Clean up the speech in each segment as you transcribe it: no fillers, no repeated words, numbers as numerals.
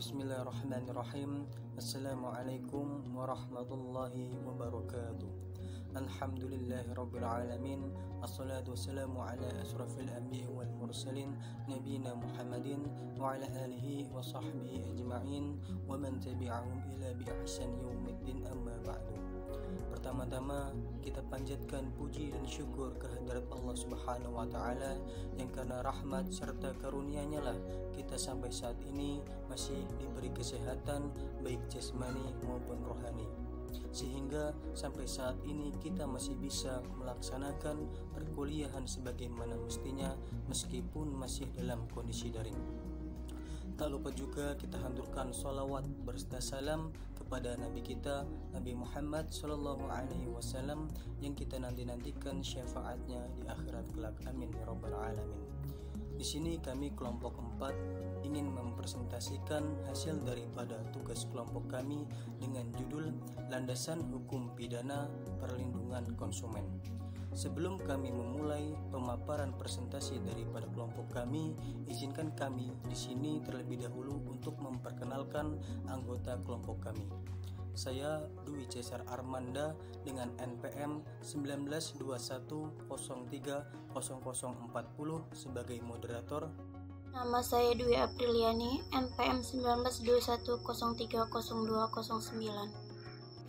Bismillahirrahmanirrahim. Assalamualaikum warahmatullahi wabarakatuh. Alhamdulillahirabbil alamin. Assalatu wassalamu ala asrafil anbiya'i wal mursalin nabiyina Muhammadin wa ala alihi wa sahbihi ajma'in wa man tabi'ahum ila bi ihsan yaumiddin, amma ba'du. Pertama-tama kita panjatkan puji dan syukur kehadirat Allah Subhanahu wa taala yang karena rahmat serta karunia-Nya lah kita sampai saat ini masih diberi kesehatan baik jasmani maupun rohani, sehingga sampai saat ini kita masih bisa melaksanakan perkuliahan sebagaimana mestinya meskipun masih dalam kondisi daring. Tak lupa juga kita haturkan sholawat berserta salam kepada Nabi kita Nabi Muhammad Sallallahu Alaihi Wasallam yang kita nantikan syafaatnya di akhirat kelak. Amin ya rabbal alamin. Di sini kami kelompok 4 ingin mempresentasikan hasil daripada tugas kelompok kami dengan judul Landasan Hukum Pidana Perlindungan Konsumen. Sebelum kami memulai pemaparan presentasi daripada kelompok kami, izinkan kami di sini terlebih dahulu untuk memperkenalkan anggota kelompok kami. Saya Dwi Cesar Armanda dengan NPM 1921030040 sebagai moderator. Nama saya Dwi Apriliani, NPM 1921030209.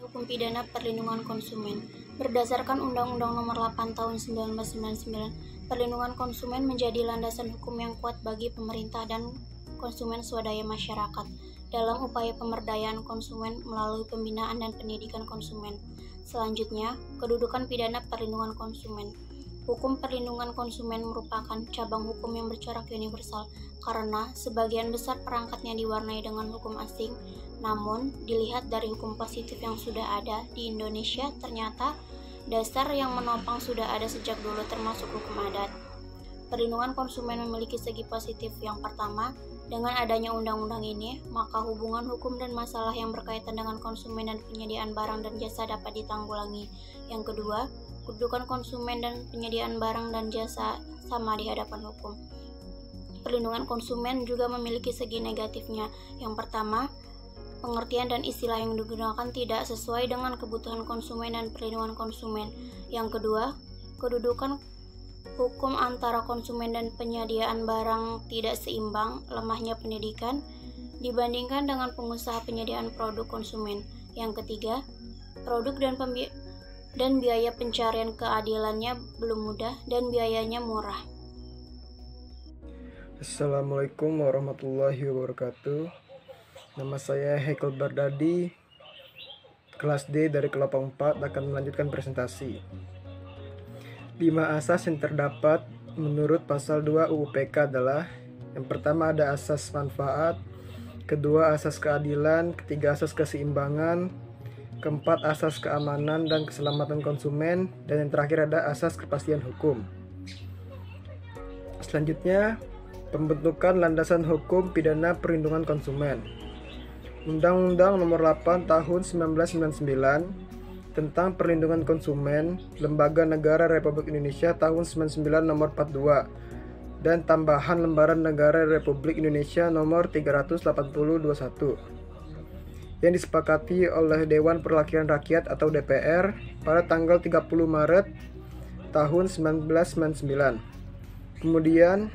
Hukum Pidana Perlindungan Konsumen. Berdasarkan Undang-Undang Nomor 8 Tahun 1999, perlindungan konsumen menjadi landasan hukum yang kuat bagi pemerintah dan konsumen swadaya masyarakat dalam upaya pemberdayaan konsumen melalui pembinaan dan pendidikan konsumen. Selanjutnya, kedudukan pidana perlindungan konsumen. Hukum perlindungan konsumen merupakan cabang hukum yang bercorak universal karena sebagian besar perangkatnya diwarnai dengan hukum asing. Namun, dilihat dari hukum positif yang sudah ada di Indonesia, ternyata dasar yang menopang sudah ada sejak dulu, termasuk hukum adat. Perlindungan konsumen memiliki segi positif. Yang pertama, dengan adanya undang-undang ini, maka hubungan hukum dan masalah yang berkaitan dengan konsumen dan penyediaan barang dan jasa dapat ditanggulangi. Yang kedua, kedudukan konsumen dan penyediaan barang dan jasa sama di hadapan hukum. Perlindungan konsumen juga memiliki segi negatifnya. Yang pertama, pengertian dan istilah yang digunakan tidak sesuai dengan kebutuhan konsumen dan perlindungan konsumen. Yang kedua, kedudukan hukum antara konsumen dan penyediaan barang tidak seimbang, lemahnya pendidikan dibandingkan dengan pengusaha penyediaan produk konsumen. Yang ketiga, produk dan biaya pencarian keadilannya belum mudah dan biayanya murah. Assalamualaikum warahmatullahi wabarakatuh. Nama saya Hekel Bardadi, kelas D dari kelompok 4 akan melanjutkan presentasi. 5 asas yang terdapat menurut pasal 2 UU PK adalah: yang pertama ada asas manfaat, kedua asas keadilan, ketiga asas keseimbangan, keempat asas keamanan dan keselamatan konsumen, dan yang terakhir ada asas kepastian hukum. Selanjutnya, pembentukan landasan hukum pidana perlindungan konsumen. Undang-Undang Nomor 8 Tahun 1999 tentang Perlindungan Konsumen, Lembaga Negara Republik Indonesia Tahun 99 Nomor 42, dan tambahan Lembaran Negara Republik Indonesia Nomor 380/21 yang disepakati oleh Dewan Perwakilan Rakyat atau DPR pada tanggal 30 Maret tahun 1999. Kemudian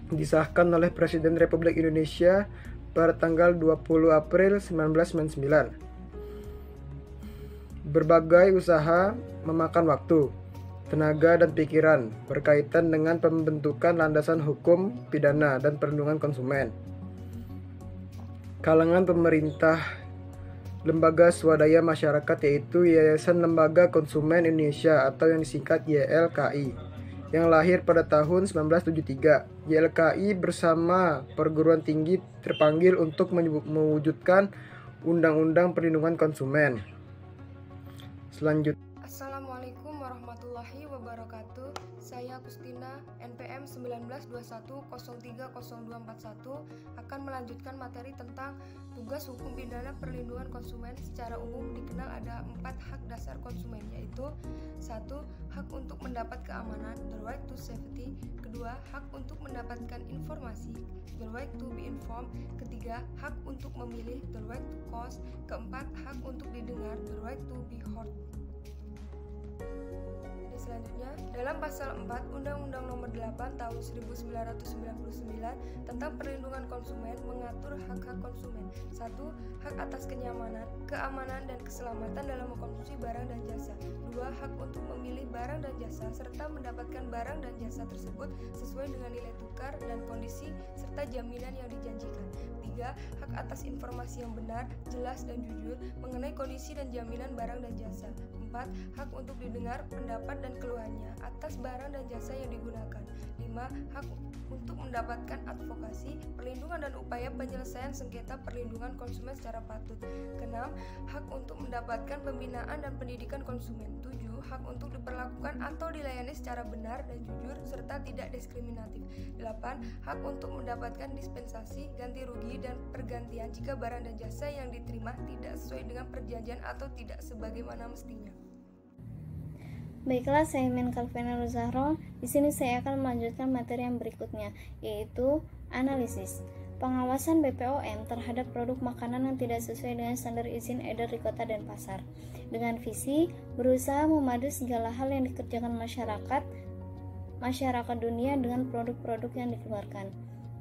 disahkan oleh Presiden Republik Indonesia pada tanggal 20 April 1999. Berbagai usaha memakan waktu, tenaga, dan pikiran berkaitan dengan pembentukan landasan hukum pidana dan perlindungan konsumen. Kalangan pemerintah, lembaga swadaya masyarakat yaitu Yayasan Lembaga Konsumen Indonesia atau yang disingkat YLKI, yang lahir pada tahun 1973. YLKI bersama perguruan tinggi terpanggil untuk mewujudkan Undang-Undang Perlindungan Konsumen. Selanjutnya, Assalamualaikum warahmatullahi wabarakatuh. Saya saya Agustina, NPM 1921030241 akan melanjutkan materi tentang tugas hukum pidana perlindungan konsumen. Secara umum dikenal ada 4 hak dasar konsumen, yaitu 1. Hak untuk mendapat keamanan, the right to safety. Kedua, hak untuk mendapatkan informasi, the right to be informed. Ketiga, hak untuk memilih, the right to choose. Keempat, hak untuk didengar, the right to be heard. Selanjutnya, dalam pasal 4 Undang-Undang Nomor 8 Tahun 1999 tentang perlindungan konsumen mengatur hak-hak konsumen. 1. Hak atas kenyamanan, keamanan, dan keselamatan dalam mengkonsumsi barang dan jasa. 2. Hak untuk memilih barang dan jasa serta mendapatkan barang dan jasa tersebut sesuai dengan nilai tukar dan kondisi serta jaminan yang dijanjikan. 3. Hak atas informasi yang benar, jelas, dan jujur mengenai kondisi dan jaminan barang dan jasa. 4. Hak untuk didengar pendapat dan keluhannya atas barang dan jasa yang digunakan. 5. Hak untuk mendapatkan advokasi, perlindungan, dan upaya penyelesaian sengketa perlindungan konsumen secara patut. 6. Hak untuk mendapatkan pembinaan dan pendidikan konsumen. 7. Hak untuk diperlakukan atau dilayani secara benar dan jujur serta tidak diskriminatif. 8. Hak untuk mendapatkan dispensasi, ganti rugi, dan pergantian jika barang dan jasa yang diterima tidak sesuai dengan perjanjian atau tidak sebagaimana mestinya. Baiklah, saya Calvina Ruzahro. Di sini saya akan melanjutkan materi yang berikutnya, yaitu analisis. Pengawasan BPOM terhadap produk makanan yang tidak sesuai dengan standar izin edar di kota dan pasar. Dengan visi berusaha memadu segala hal yang dikerjakan masyarakat dunia dengan produk-produk yang dikeluarkan.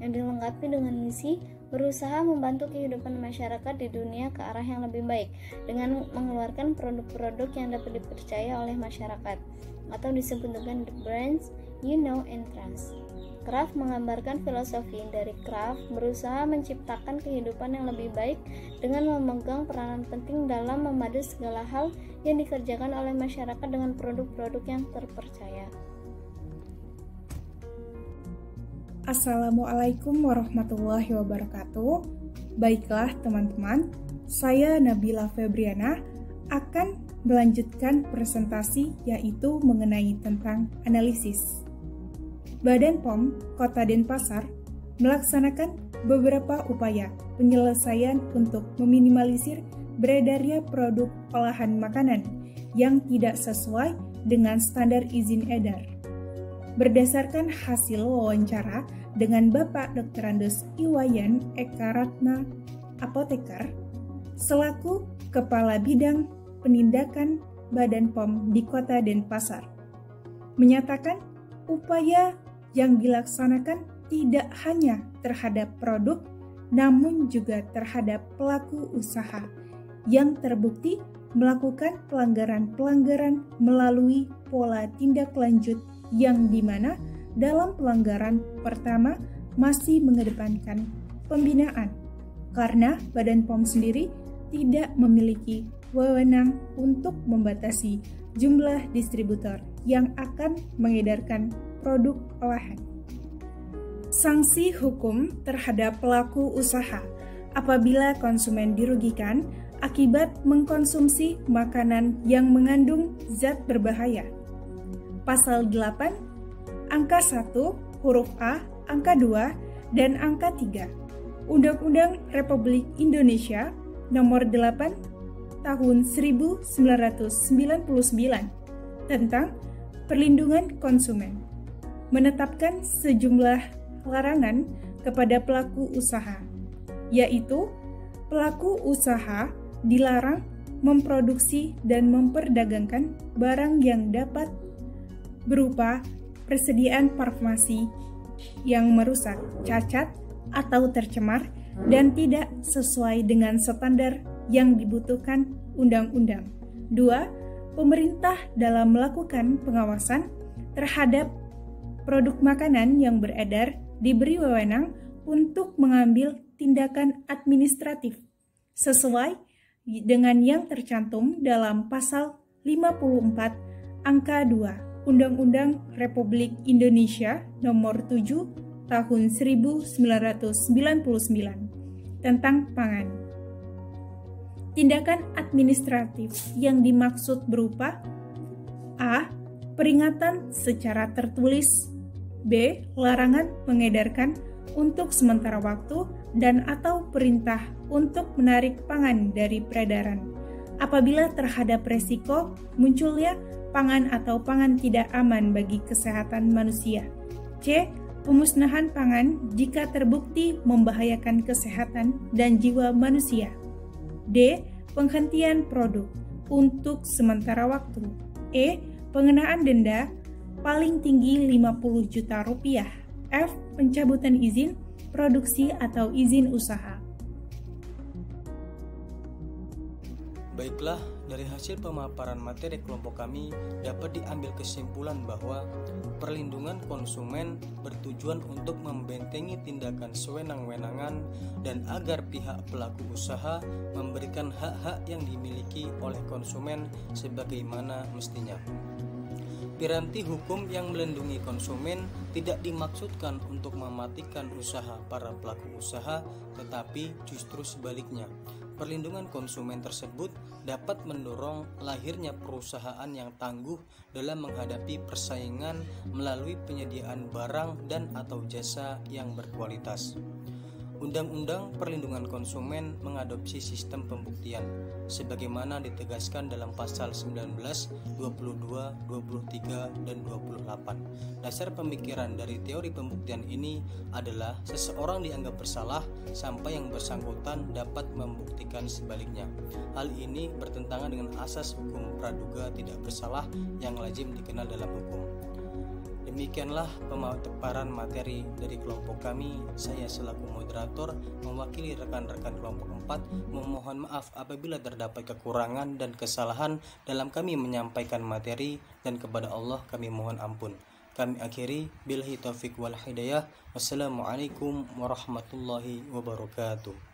Yang dilengkapi dengan misi berusaha membantu kehidupan masyarakat di dunia ke arah yang lebih baik dengan mengeluarkan produk-produk yang dapat dipercaya oleh masyarakat, atau disebut dengan the brands you know and trust. Kraft menggambarkan filosofi dari Kraft berusaha menciptakan kehidupan yang lebih baik dengan memegang peranan penting dalam memadu segala hal yang dikerjakan oleh masyarakat dengan produk-produk yang terpercaya. Assalamualaikum warahmatullahi wabarakatuh. Baiklah teman-teman, saya Nabila Febriana akan melanjutkan presentasi yaitu mengenai tentang analisis. Badan POM Kota Denpasar melaksanakan beberapa upaya penyelesaian untuk meminimalisir beredarnya produk olahan makanan yang tidak sesuai dengan standar izin edar. Berdasarkan hasil wawancara dengan Bapak Dr. Andes Iwayan Eka Ratna, apoteker, selaku Kepala Bidang Penindakan Badan POM di Kota Denpasar, menyatakan upaya yang dilaksanakan tidak hanya terhadap produk, namun juga terhadap pelaku usaha yang terbukti melakukan pelanggaran-pelanggaran melalui pola tindak lanjut yang dimana dalam pelanggaran pertama masih mengedepankan pembinaan karena Badan POM sendiri tidak memiliki wewenang untuk membatasi jumlah distributor yang akan mengedarkan produk olahan. Sanksi hukum terhadap pelaku usaha apabila konsumen dirugikan akibat mengkonsumsi makanan yang mengandung zat berbahaya. Pasal 8, angka 1, huruf A, angka 2, dan angka 3. Undang-Undang Republik Indonesia Nomor 8 Tahun 1999 tentang Perlindungan Konsumen menetapkan sejumlah larangan kepada pelaku usaha, yaitu pelaku usaha dilarang memproduksi dan memperdagangkan barang yang dapat berupa persediaan farmasi yang merusak, cacat, atau tercemar dan tidak sesuai dengan standar yang dibutuhkan undang-undang. 2. Pemerintah dalam melakukan pengawasan terhadap produk makanan yang beredar diberi wewenang untuk mengambil tindakan administratif sesuai dengan yang tercantum dalam pasal 54 angka 2 Undang-Undang Republik Indonesia Nomor 7 Tahun 1999 tentang pangan. Tindakan administratif yang dimaksud berupa A. peringatan secara tertulis. B. Larangan mengedarkan untuk sementara waktu dan atau perintah untuk menarik pangan dari peredaran apabila terhadap resiko munculnya pangan atau pangan tidak aman bagi kesehatan manusia. C. Pemusnahan pangan jika terbukti membahayakan kesehatan dan jiwa manusia. D. Penghentian produk untuk sementara waktu. E. Pengenaan denda paling tinggi 50 juta rupiah. F. Pencabutan izin produksi atau izin usaha. Baiklah, dari hasil pemaparan materi kelompok kami dapat diambil kesimpulan bahwa perlindungan konsumen bertujuan untuk membentengi tindakan sewenang-wenangan dan agar pihak pelaku usaha memberikan hak-hak yang dimiliki oleh konsumen sebagaimana mestinya. Piranti hukum yang melindungi konsumen tidak dimaksudkan untuk mematikan usaha para pelaku usaha, tetapi justru sebaliknya. Perlindungan konsumen tersebut dapat mendorong lahirnya perusahaan yang tangguh dalam menghadapi persaingan melalui penyediaan barang dan atau jasa yang berkualitas. Undang-Undang Perlindungan Konsumen mengadopsi sistem pembuktian sebagaimana ditegaskan dalam pasal 19, 22, 23, dan 28. Dasar pemikiran dari teori pembuktian ini adalah seseorang dianggap bersalah sampai yang bersangkutan dapat membuktikan sebaliknya. Hal ini bertentangan dengan asas hukum praduga tidak bersalah yang lazim dikenal dalam hukum. Demikianlah pemaparan materi dari kelompok kami. Saya selaku moderator mewakili rekan-rekan kelompok 4 memohon maaf apabila terdapat kekurangan dan kesalahan dalam kami menyampaikan materi, dan kepada Allah kami mohon ampun. Kami akhiri billahi taufik wal hidayah. Wassalamualaikum warahmatullahi wabarakatuh.